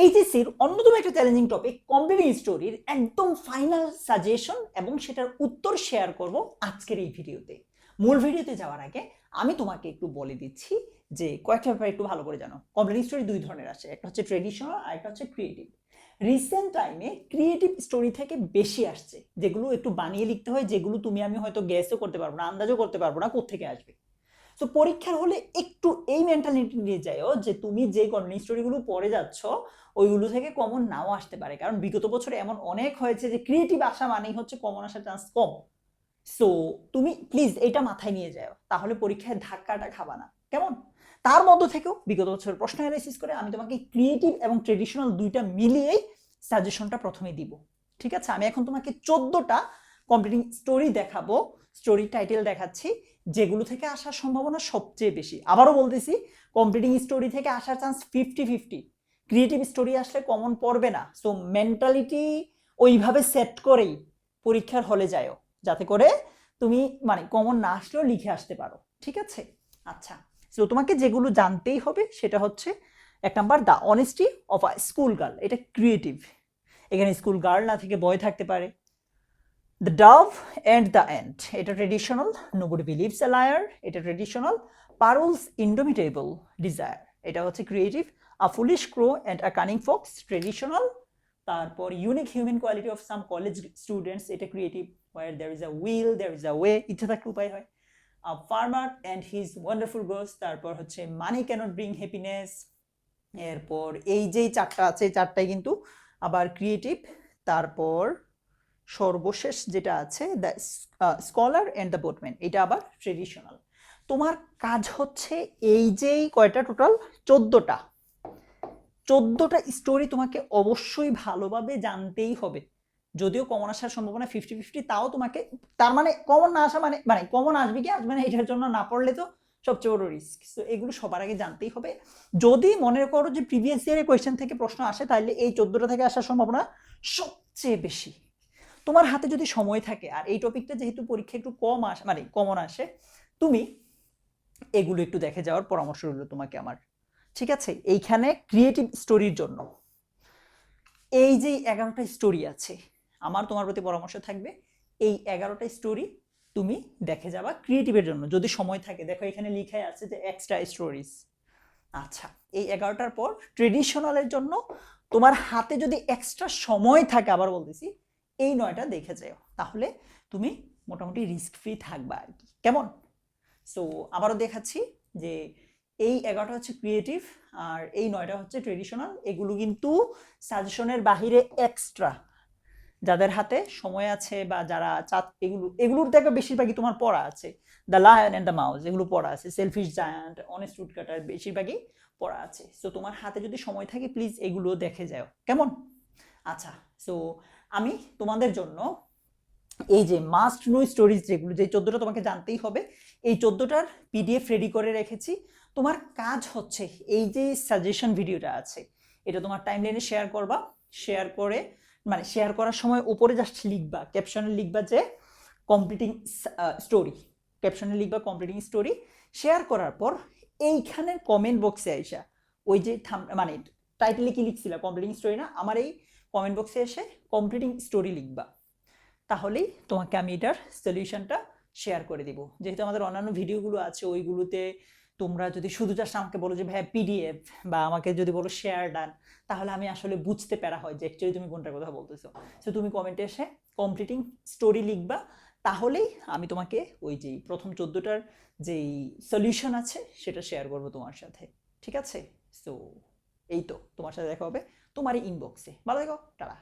এইচএসসির অন্যতম একটা challenging topic completing স্টোরির একদম ফাইনাল সাজেশন এবং সেটার উত্তর শেয়ার করব আজকের এই ভিডিওতে। মূল ভিডিওতে যাওয়ার আগে আমি তোমাকে একটু বলে দিচ্ছি যে কয়েকটা ব্যাপার একটু ভালো করে জানো। কমপ্লিটিং স্টোরি দুই ধরনের আসে, একটা হচ্ছে ট্রেডিশনাল আর একটা হচ্ছে ক্রিয়েটিভ। রিসেন্ট টাইমে ক্রিয়েটিভ স্টোরি থেকে বেশি আসছে, যেগুলো একটু বানিয়ে লিখতে হয়, যেগুলো তুমি আমি হয়তো গেসও করতে পারবো না, আন্দাজও করতে পারবো না কোত্থেকে আসবে। তো পরীক্ষার হলে একটু এই মেন্টালিটি নিয়ে যাও যে তুমি যে কন্টেন্ট স্টোরিগুলো পড়ে যাচ্ছ ওইগুলো থেকে কমন নাও আসতে পারে, কারণ বিগত বছরে এমন অনেক হয়েছে যে ক্রিয়েটিভ আসা মানেই হচ্ছে কমন আসার চান্স কম। সো তুমি প্লিজ এটা মাথায় নিয়ে যাও, তাহলে পরীক্ষায় ধাক্কাটা খাবা না, কেমন? তার মধ্য থেকেও বিগত বছরের প্রশ্ন অ্যানালাইসিস করে আমি তোমাকে ক্রিয়েটিভ এবং ট্রেডিশনাল দুইটা মিলিয়েই সাজেশনটা প্রথমে দিব। ঠিক আছে, আমি এখন তোমাকে 14টা কমপ্লিটিং স্টোরি দেখাবো, স্টোরি টাইটেল দেখাচ্ছি, যেগুলো থেকে আসার সম্ভাবনা সবচেয়ে বেশি। আবারও বলতেছি, কমপ্লিটিং স্টোরি থেকে আসার চান্স 50-50, ক্রিয়েটিভ স্টোরি আসলে কমন পড়বে না। সো মেন্টালিটি ওইভাবে সেট করেই পরীক্ষার হলে যাও, যাতে করে তুমি মানে কমন না আসলেও লিখে আসতে পারো। ঠিক আছে, আচ্ছা। সো তোমাকে যেগুলো জানতেই হবে সেটা হচ্ছে, এক number, the honesty of a school girl, এটা ক্রিয়েটিভ। এখানে স্কুল গার্ল না থেকে বয় থাকতে পারে। The dove and the ant, এটা traditional. Nobody believes a liar, এটা ট্রেডিশনাল। পারুলস ইনডোমিটেবল ডিজায়ার, এটা হচ্ছে creative. A foolish crow and a cunning fox, traditional. তারপর unique human quality of some college students, এটা creative. Where there is a will there is a way, ইচ্ছা থাকলে উপায় হয়। A farmer and his wonderful goose, তারপর হচ্ছে মানি cannot bring happiness. এরপর এই যেই চারটা আছে, চারটাই কিন্তু আবার ক্রিয়েটিভ। তারপর সর্বশেষ যেটা আছে, the scholar and the boatman, এটা আবার ট্রেডিশনাল। তোমার কাজ হচ্ছে এই যেই কয়টা টোটাল 14টা স্টোরি তোমাকে অবশ্যই ভালোভাবে জানতেই হবে। যদিও কমন আসার সম্ভাবনা 50-50, তাও তোমাকে, তার মানে কমন না আসা মানে মানে কমন আসবে কি আসবে না এটার জন্য না পড়লে তো সবচেয়ে বড় রিস্ক। তো এগুলো সবার আগে জানতেই হবে। যদি মনে করো যে প্রিভিয়াস ইয়ারের কোয়েশ্চেন থেকে প্রশ্ন আসে, তাহলে এই 14টা থেকে আসার সম্ভাবনা সবচেয়ে বেশি। তোমার হাতে যদি সময় থাকে, আর এই টপিকটা যেহেতু পরীক্ষা একটু কম আসে মানে কমন আসে, তুমি এগুলো একটু দেখে যাওয়ার পরামর্শ রইল তোমাকে আমার। ঠিক আছে, এইখানে ক্রিয়েটিভ স্টোরির জন্য এই যে 11টা স্টোরি আছে, আমার তোমার প্রতি পরামর্শ থাকবে এই 11টা স্টোরি তুমি দেখে যাবা ক্রিয়েটিভের জন্য যদি সময় থাকে। দেখো এখানে লিখাই আছে যে এক্সট্রা স্টোরিজ। আচ্ছা, এই 11টার পর ট্রেডিশনালের জন্য তোমার হাতে যদি এক্সট্রা সময় থাকে, আবার বলতেছি, এই 9টা দেখে যাও, তাহলে তুমি মোটামুটি রিস্ক ফ্রি থাকবা আর কি, কেমন? সো আবারও দেখাচ্ছি যে এই 11টা হচ্ছে ক্রিয়েটিভ আর এই 9টা হচ্ছে ট্রেডিশনাল। এগুলো কিন্তু সাজেশনের বাহিরে এক্সট্রা, যাদের হাতে সময় আছে বা যারা এগুলোর দেখো বেশিরভাগই তোমার পড়া আছে। The lion and the mouse, এগুলো পড়া আছে। সেলফিশ জায়ান্ট, অনেস্ট উডকাটার, বেশিরভাগই পড়া আছে। সো তোমার হাতে যদি সময় থাকে প্লিজ এগুলো দেখে যাও, কেমন? আচ্ছা, সো আমি তোমাদের জন্য এই যে মাস্ট নো স্টোরিজ, যেগুলো যে 14টা তোমাকে জানতেই হবে, এই 14টার পিডিএফ রেডি করে রেখেছি। তোমার কাজ হচ্ছে এই যে সাজেশন ভিডিওটা আছে, এটা তোমার টাইমলাইনে শেয়ার করবা। শেয়ার করে মানে শেয়ার করার সময় উপরে জাস্ট লিখবা, ক্যাপশনে লিখবা যে কমপ্লিটিং স্টোরি, ক্যাপশনে লিখবা কমপ্লিটিং স্টোরি। শেয়ার করার পর এইখানের কমেন্ট বক্সে আইসা ওই যে মানে টাইটেলে কি লিখছিলা কমপ্লিটিং স্টোরি না, আমার এই কমেন্ট বক্সে এসে কমপ্লিটিং স্টোরি লিখবা, তাহলেই তোমাকে আমি এটার সলিউশনটা শেয়ার করে দিব। যেহেতু আমাদের অন্যান্য ভিডিওগুলো আছে, ওইগুলোতে তোমরা যদি শুধু জাস্ট আমাকে বলো যে ভাই পিডিএফ, বা আমাকে যদি বলো শেয়ার ডান, তাহলে আমি আসলে বুঝতে পারা হয় যে অ্যাকচুয়ালি তুমি কোনটার কথা বলতেছো। সো তুমি কমেন্টে এসে কমপ্লিটিং স্টোরি লিখবা, তাহলেই আমি তোমাকে ওই যেই প্রথম 14টার যেই সলিউশন আছে সেটা শেয়ার করবো তোমার সাথে। ঠিক আছে, সো এই তো, তোমার সাথে দেখা হবে তোমার ইনবক্সে। ভালো থেকো, টাটা।